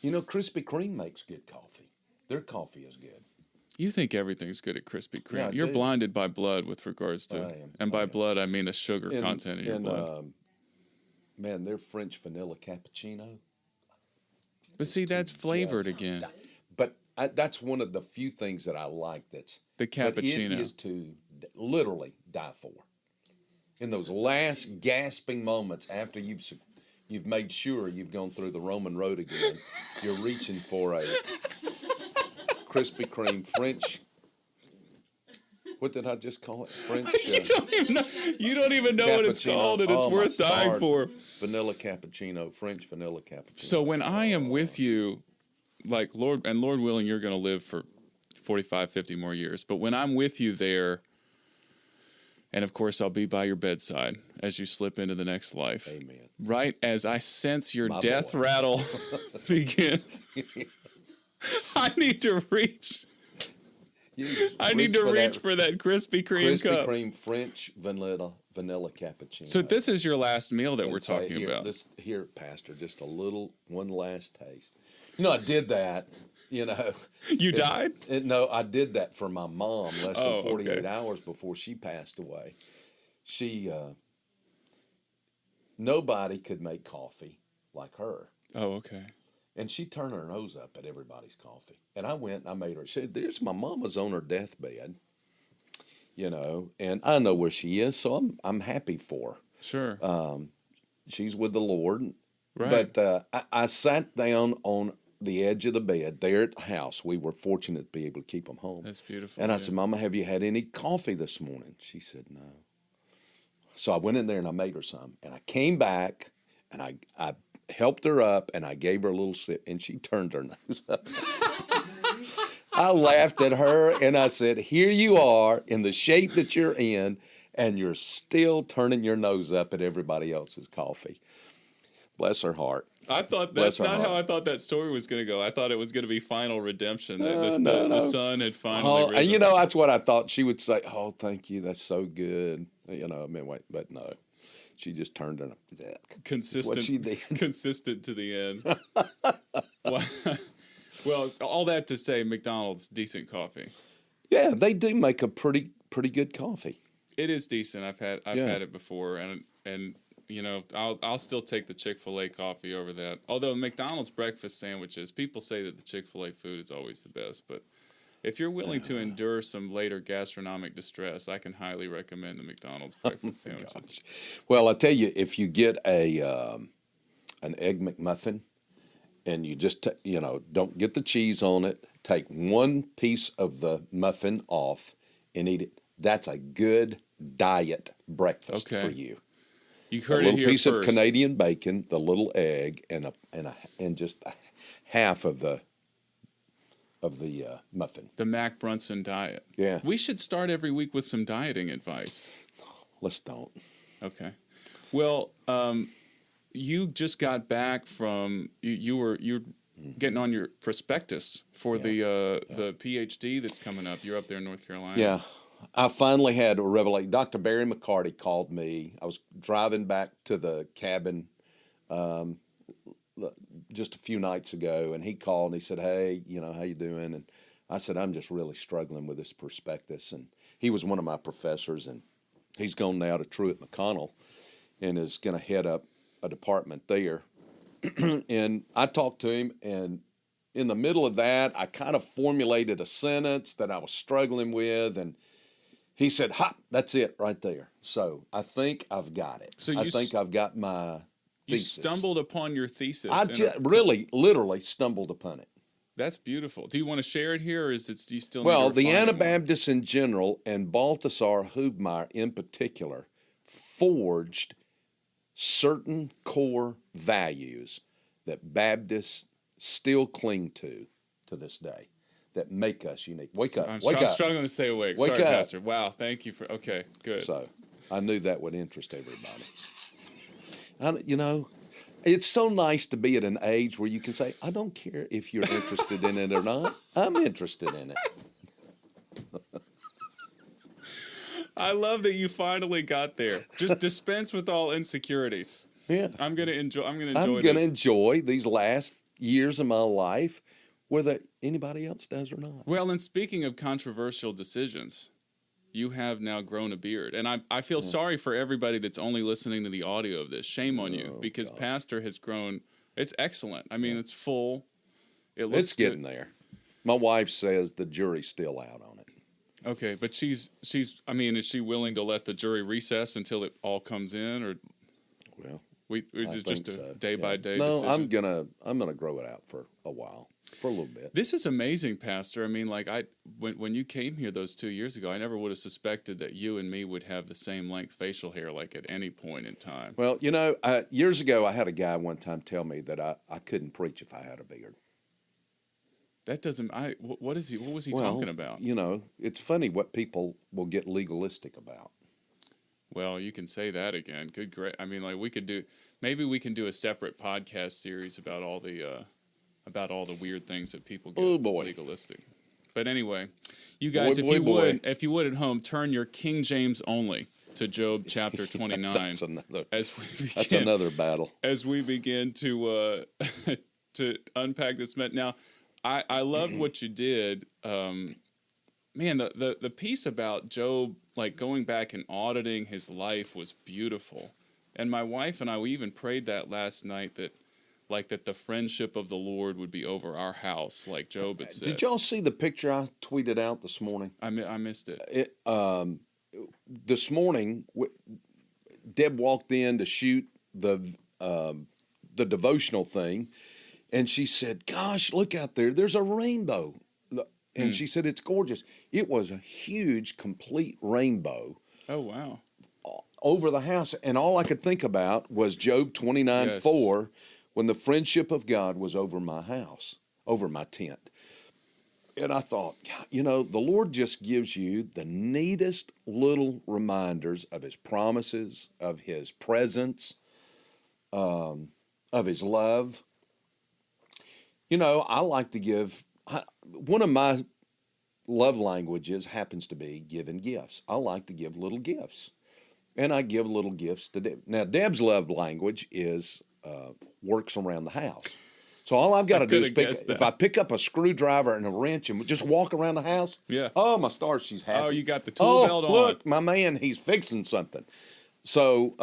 You know, Krispy Kreme makes good coffee. Their coffee is good. You think everything's good at Krispy Kreme. Yeah, I You're do. blinded by blood with regards to, I am. and by I am. blood I mean the sugar And, content in your and blood. man, their French vanilla cappuccino. But see, that's flavored Just again. But that's one of the few things that I like. The But it cappuccino. is to literally die for. In those last gasping moments after you've made sure you've gone through the Roman road again, you're reaching for a Krispy Kreme French. What did I just call it? French. You don't even know what it's cappuccino. called, and it's Oh, my worth dying stars. for. Vanilla cappuccino, French vanilla cappuccino. So when I am with you, like Lord willing, you're going to live for 45, 50 more years. But when I'm with you there, and of course I'll be by your bedside as you slip into the next life. Amen. Right as I sense your My death boy. rattle begin, I need to reach. I need to reach for that Krispy Kreme Krispy cup. Kreme French vanilla cappuccino. So this is your last meal that we're And say, talking here, about. Here, Pastor, just one last taste. You know, I did that. You know, You died? No, I did that for my mom less Oh, than 48 okay. hours before she passed away. She, nobody could make coffee like her. Oh, okay. And she turned her nose up at everybody's coffee. And I went and I made her. She said, there's my mama's on her deathbed, you know, and I know where she is, so I'm happy for her. Sure. She's with the Lord. Right. But I sat down on the edge of the bed there at the house. We were fortunate to be able to keep them home. That's beautiful. And I yeah. said, Mama, have you had any coffee this morning? She said, no. So I went in there and I made her some. And I came back and I helped her up and I gave her a little sip and she turned her nose up. I laughed at her and I said, here you are in the shape that you're in and you're still turning your nose up at everybody else's coffee. Bless her heart. I thought that's not how I thought that story was going to go. I thought it was going to be final redemption. That the son had finally risen. And you know, that's what I thought she would say. Oh, thank you. That's so good. You know, I mean, wait, but no. She just turned her. Consistent. What she did. Consistent to the end. Well, it's all that to say, McDonald's, decent coffee. Yeah, they do make a pretty good coffee. It is decent. I've had it before, and you know, I'll still take the Chick-fil-A coffee over that. Although McDonald's breakfast sandwiches, people say that the Chick-fil-A food is always the best, but if you're willing to endure some later gastronomic distress, I can highly recommend the McDonald's breakfast sandwiches. Gosh. Well, I tell you, if you get an egg McMuffin, and you just don't get the cheese on it, take one piece of the muffin off and eat it. That's a good diet breakfast for you. You heard a it little here piece first. of Canadian bacon, the little egg, and just half of the muffin. The Mac Brunson diet. Yeah. We should start every week with some dieting advice. Let's don't. Okay. Well, you just got back from you're getting on your prospectus for the PhD that's coming up. You're up there in North Carolina. Yeah. I finally had a revelation. Dr. Barry McCarty called me. I was driving back to the cabin just a few nights ago, and he called and he said, hey, how you doing? And I said, I'm just really struggling with this prospectus. And he was one of my professors, and he's gone now to Truett McConnell and is going to head up a department there. And I talked to him, and in the middle of that, I kind of formulated a sentence that I was struggling with, and he said, "Ha, that's it right there." So I think I've got it. So I think I've got my you thesis. stumbled upon your thesis. I really, literally stumbled upon it. That's beautiful. Do you want to share it here, or is it do you still? Well, need to the refine it more? Anabaptists in general and Balthasar Hubmaier in particular forged certain core values that Baptists still cling to this day that make us unique. Wake up. I'm Wake up. struggling to stay awake. Wake Sorry, up. Pastor. Wow, thank you for. Okay, good. So I knew that would interest everybody. It's so nice to be at an age where you can say, I don't care if you're interested in it or not. I'm interested in it. I love that you finally got there. Just dispense with all insecurities. Yeah. I'm gonna enjoy. I'm gonna I'm enjoy. going to enjoy these last years of my life, whether anybody else does or not. Well, and speaking of controversial decisions, you have now grown a beard. And I feel sorry for everybody that's only listening to the audio of this. Shame on you, because Pastor has grown. It's excellent. I mean, it's full. It looks It's getting there. My wife says the jury's still out on it. Okay, but she's. I mean, is she willing to let the jury recess until it all comes in, or Well, is it just a day by day? No, decision? I'm gonna grow it out for a while, for a little bit. This is amazing, Pastor. I mean, like when you came here those 2 years ago, I never would have suspected that you and me would have the same length facial hair, like at any point in time. Well, years ago, I had a guy one time tell me that I couldn't preach if I had a beard. That doesn't. What is he? What was he talking about? It's funny what people will get legalistic about. Well, you can say that again. Good, great. I mean, like maybe we can do a separate podcast series about all the weird things that people get legalistic. But anyway, you guys, if you would at home, turn your King James only to Job chapter 29. That's another battle. As we begin to to unpack this. Now, I loved what you did. Man, the piece about Job, like going back and auditing his life, was beautiful. And my wife and I, we even prayed that last night, that the friendship of the Lord would be over our house, like Job had said. Did y'all see the picture I tweeted out this morning? I missed it. This morning, Deb walked in to shoot the devotional thing, and she said, "Gosh, look out there! There's a rainbow." And she said, "It's gorgeous." It was a huge, complete rainbow. Oh, wow. Over the house. And all I could think about was Job 29:4, when the friendship of God was over my house, over my tent. And I thought, the Lord just gives you the neatest little reminders of his promises, of his presence, of his love. I like to give... One of my love languages happens to be giving gifts. I like to give little gifts. And I give little gifts to Deb. Now, Deb's love language is works around the house. So all I've got to do is if I pick up a screwdriver and a wrench and just walk around the house, oh, my stars, she's happy. Oh, you got the tool belt on. Look, my man, he's fixing something. So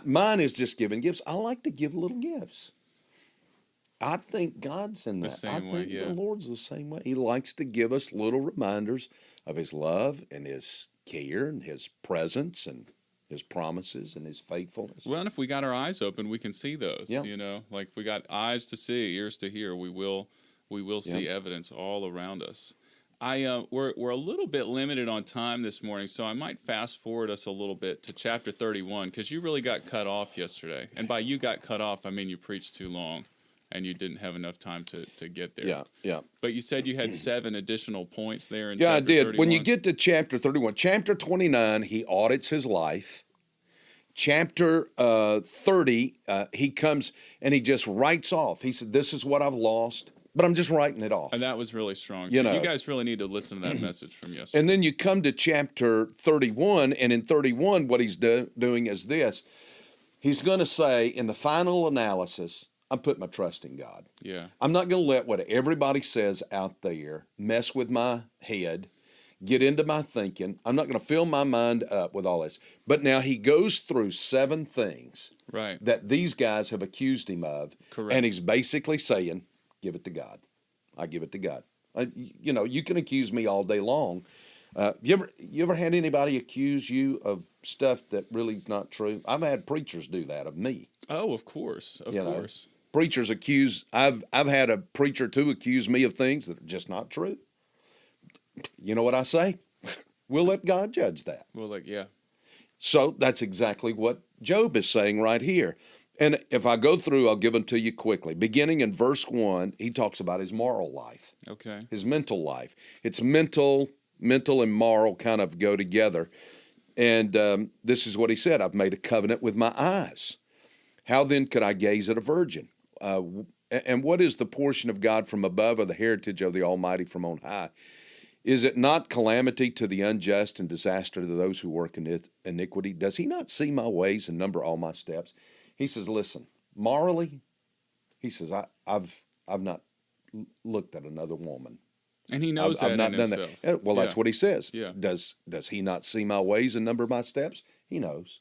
mine is just giving gifts. I like to give little gifts. I think God's in that. I think the Lord's the same way. He likes to give us little reminders of his love and his care and his presence and his promises and his faithfulness. Well, and if we got our eyes open, we can see those. Like if we got eyes to see, ears to hear, we will see evidence all around us. We're a little bit limited on time this morning, so I might fast forward us a little bit to chapter 31, because you really got cut off yesterday. And by you got cut off, I mean you preached too long. And you didn't have enough time to get there. Yeah. But you said you had 7 additional points there in chapter 31. I did. 31. When you get to chapter 31, chapter 29, he audits his life. Chapter 30, he comes and he just writes off. He said, "This is what I've lost, but I'm just writing it off." And that was really strong. You guys really need to listen to that message from yesterday. And then you come to chapter 31, and in 31, what he's doing is this. He's going to say, in the final analysis, I'm putting my trust in God. Yeah. I'm not going to let what everybody says out there mess with my head, get into my thinking. I'm not going to fill my mind up with all this. But now he goes through 7 things that these guys have accused him of. Correct. And he's basically saying, give it to God. I give it to God. You can accuse me all day long. You ever had anybody accuse you of stuff that really is not true? I've had preachers do that of me. Oh, of course. Of course. Preachers accuse. I've had a preacher or two accuse me of things that are just not true. You know what I say? We'll let God judge that. So that's exactly what Job is saying right here. And if I go through, I'll give them to you quickly. Beginning in verse 1, he talks about his moral life. Okay. His mental life. It's mental and moral kind of go together. And this is what he said: "I've made a covenant with my eyes. How then could I gaze at a virgin? And what is the portion of God from above, or the heritage of the Almighty from on high? Is it not calamity to the unjust and disaster to those who work in iniquity? Does he not see my ways and number all my steps?" He says, listen, morally, He says, I've not looked at another woman. And he knows I've that not in done himself. that. Well, that's what he says. Yeah. Does he not see my ways and number my steps? He knows.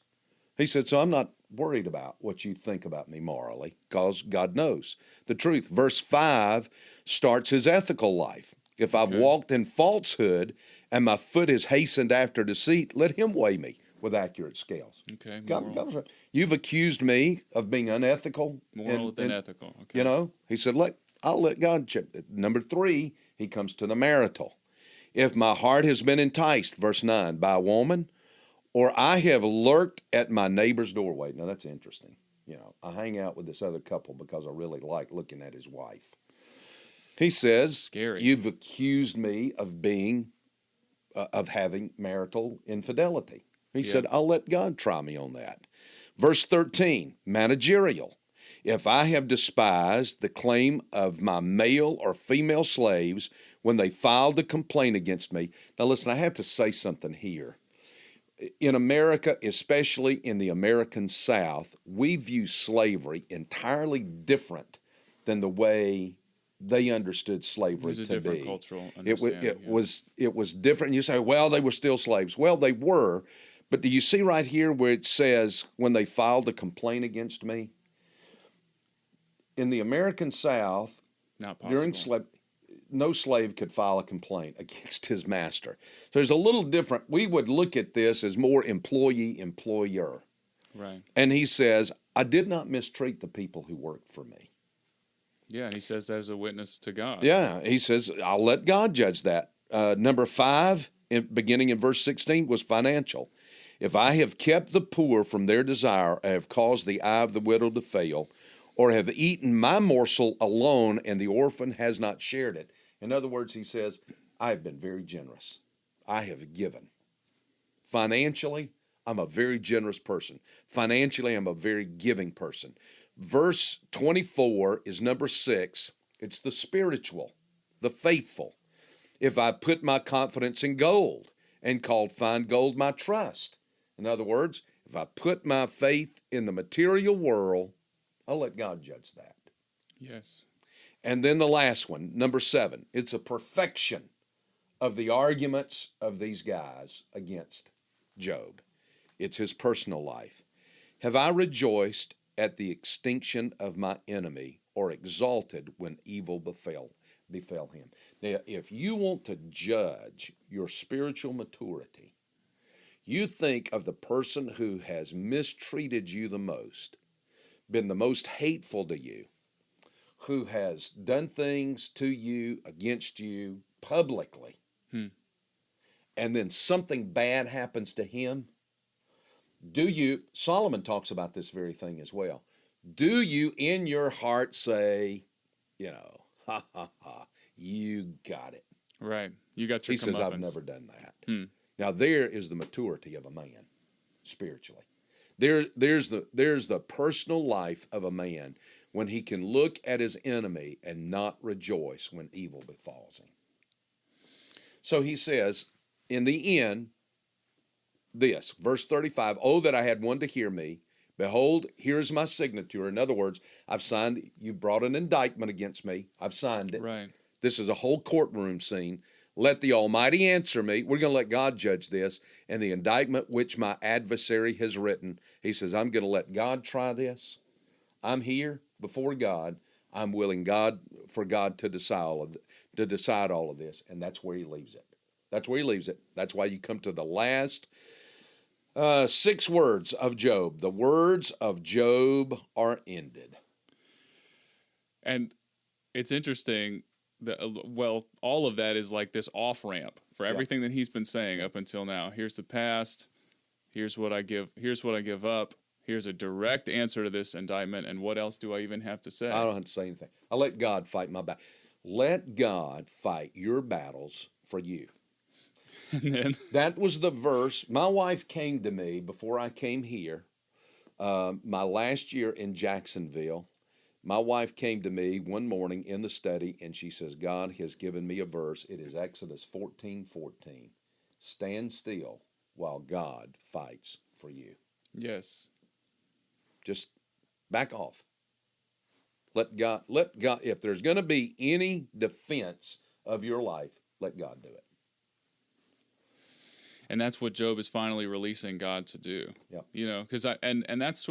He said, so I'm not worried about what you think about me morally, because God knows the truth. Verse 5 starts his ethical life. If I've walked in falsehood and my foot is hastened after deceit, let him weigh me with accurate scales. Okay, God, you've accused me of being unethical. Moral than ethical. Okay. You know, he said, I'll let God check. Number 3, he comes to the marital. If my heart has been enticed, verse 9, by a woman, or I have lurked at my neighbor's doorway. Now, that's interesting. You know, I hang out with this other couple because I really like looking at his wife. He says, Scary. You've accused me of being, of having marital infidelity. He said, I'll let God try me on that. Verse 13, managerial. If I have despised the claim of my male or female slaves when they filed a complaint against me. Now, listen, I have to say something here. In America, especially in the American South, we view slavery entirely different than the way they understood slavery to be. It was a different cultural understanding. It was different. You say, well, they were still slaves. Well, they were. But do you see right here where it says, when they filed a complaint against me? In the American South, Not possible. No slave could file a complaint against his master. So there's a little different. We would look at this as more employee-employer. Right. And he says, I did not mistreat the people who worked for me. Yeah, and he says that as a witness to God. Yeah, he says, I'll let God judge that. Number 5, beginning in verse 16, was financial. If I have kept the poor from their desire, I have caused the eye of the widow to fail, or have eaten my morsel alone, and the orphan has not shared it. In other words, he says, I have been very generous. I have given. Financially, I'm a very generous person. Financially, I'm a very giving person. Verse 24 is number 6. It's the spiritual, the faithful. If I put my confidence in gold and called fine gold my trust. In other words, if I put my faith in the material world, I'll let God judge that. Yes. And then the last one, number 7, it's a perfection of the arguments of these guys against Job. It's his personal life. Have I rejoiced at the extinction of my enemy, or exalted when evil befell him? Now, if you want to judge your spiritual maturity, you think of the person who has mistreated you the most, been the most hateful to you, who has done things to you, against you, publicly, and then something bad happens to him. Solomon talks about this very thing as well. Do you in your heart say, ha, ha, ha, you got it? Right. You got your He says, I've never done that. Now, there is the maturity of a man, spiritually. There's the personal life of a man when he can look at his enemy and not rejoice when evil befalls him. So he says, in the end, this, verse 35, oh, that I had one to hear me. Behold, here's my signature. In other words, I've signed, you brought an indictment against me. I've signed it. Right. This is a whole courtroom scene. Let the Almighty answer me. We're going to let God judge this. And the indictment which my adversary has written, he says, I'm going to let God try this. I'm here before God. I'm willing for God to decide all of this. And that's where he leaves it. That's where he leaves it. That's why you come to the last 6 words of Job. The words of Job are ended. And it's interesting that, all of that is like this off-ramp for everything that he's been saying up until now. Here's the past. Here's what I give up. Here's a direct answer to this indictment. And what else do I even have to say? I don't have to say anything. I let God fight my battle. Let God fight your battles for you. And then that was the verse. My wife came to me before I came here, my last year in Jacksonville. My wife came to me one morning in the study, and she says, God has given me a verse. It is Exodus 14:14. Stand still while God fights for you. Yes. Just back off. Let God, if there's going to be any defense of your life, let God do it. And that's what Job is finally releasing God to do. Yep. You know, because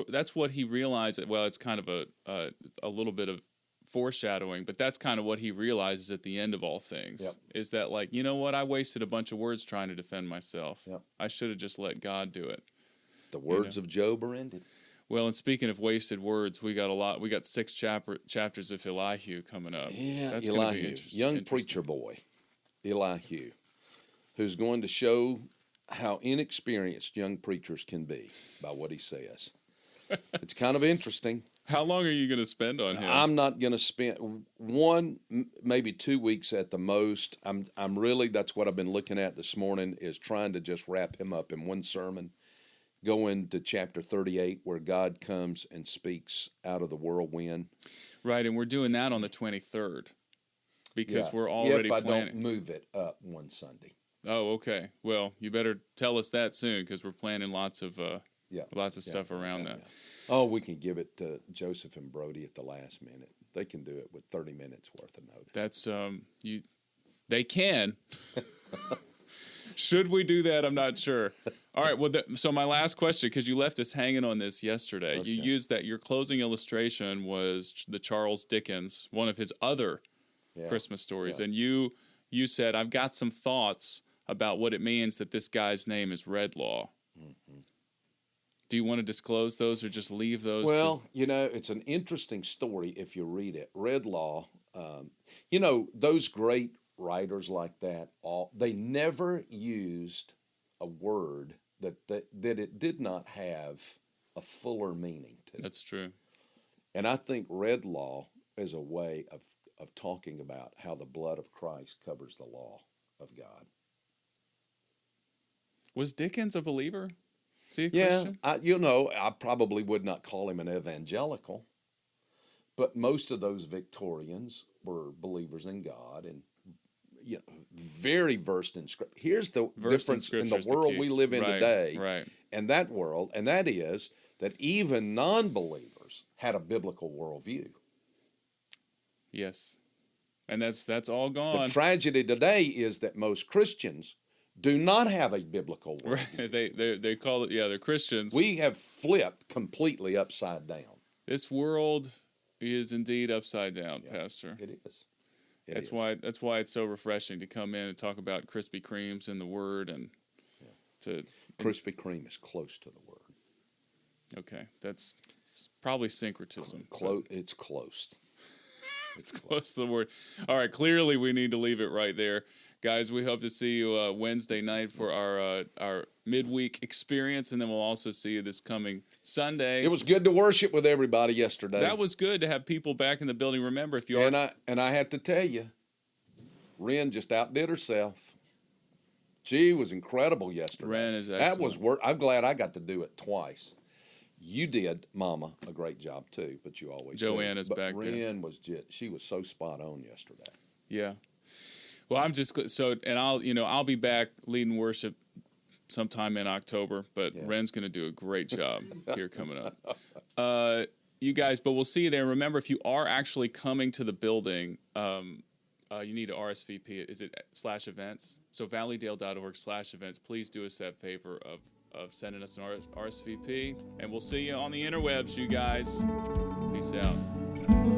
that's what he realized. Well, it's kind of a little bit of foreshadowing, but that's kind of what he realizes at the end of all things. Yep. Is that, like, you know what? I wasted a bunch of words trying to defend myself. Yep. I should have just let God do it. The words of Job are ended. Well, and speaking of wasted words, we got 6 chapters of Elihu coming up. Yeah, that's Elihu, young preacher boy, Elihu, who's going to show how inexperienced young preachers can be by what he says. It's kind of interesting. How long are you going to spend on him? I'm not going to spend maybe 2 weeks at the most. I'm really, that's what I've been looking at this morning, is trying to just wrap him up in one sermon. Go into chapter 38 where God comes and speaks out of the whirlwind. Right, and we're doing that on the 23rd because we're already planning. If I don't move it up one Sunday. Oh, okay. Well, you better tell us that soon because we're planning lots of stuff around that. Oh, we can give it to Joseph and Brody at the last minute. They can do it with 30 minutes worth of notice. That's they can. Should we do that? I'm not sure. All right. Well, so my last question, because you left us hanging on this yesterday. Okay. You used that your closing illustration was the Charles Dickens, one of his other Christmas stories, and you said, I've got some thoughts about what it means that this guy's name is Redlaw. Mm-hmm. Do you want to disclose those or just leave those? Well, it's an interesting story if you read it. Redlaw, those great writers like that, they never used a word that it did not have a fuller meaning to. That's true. And I think Redlaw is a way of talking about how the blood of Christ covers the law of God. Was Dickens a believer? Is he a Christian? I probably would not call him an evangelical, but most of those Victorians were believers in God and very versed in Scripture. Here's the difference in the world we live in today and that world, and that is that even non-believers had a biblical worldview. Yes, and that's all gone. The tragedy today is that most Christians do not have a biblical worldview. Right. They call it, they're Christians. We have flipped completely upside down. This world is indeed upside down, Pastor. It is. That's why it's so refreshing to come in and talk about Krispy Kremes and the Word and Krispy Kreme is close to the Word. Okay, it's probably syncretism. It's close. It's close to the Word. All right, clearly we need to leave it right there. Guys, we hope to see you Wednesday night for our midweek experience, and then we'll also see you this coming Sunday. It was good to worship with everybody yesterday. That was good to have people back in the building. Remember, if you I have to tell you, Ren just outdid herself. She was incredible yesterday. Ren is excellent. I'm glad I got to do it twice. You did, Mama, a great job too, but you always Joanna's do. back there. Ren was she was so spot on yesterday. Yeah. Well, I'm just and I'll be back leading worship sometime in October, but Ren's going to do a great job here coming up. You guys, but we'll see you there. Remember, if you are actually coming to the building, you need to RSVP. Is it /events? So valleydale.org/events. Please do us that favor of sending us an RSVP, and we'll see you on the interwebs, you guys. Peace out.